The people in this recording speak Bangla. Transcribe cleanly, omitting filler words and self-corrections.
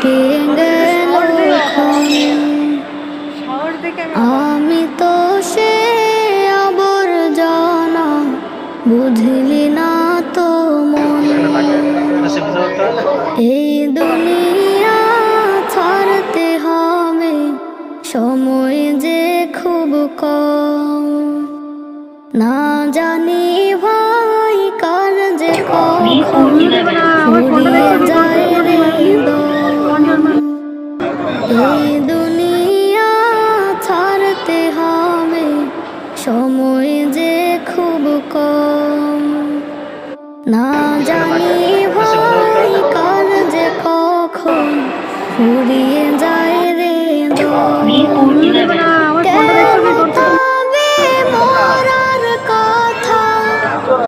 কেটে গেল ক্ষণ। আমি তো সে আবর্জনা, বুঝলি না তো মন। এই দুনিয়া ছাড়তে হবে, সময় যে খুব কম। না জানি ভাই কার যে কখন ফুরিয়ে যায় রে দম। এই দুনিয়া ছাড়তে হবে, সময় যে খুব কম। না জানি ভাই কার যে কখন ফুরিয়ে যায় রে দম।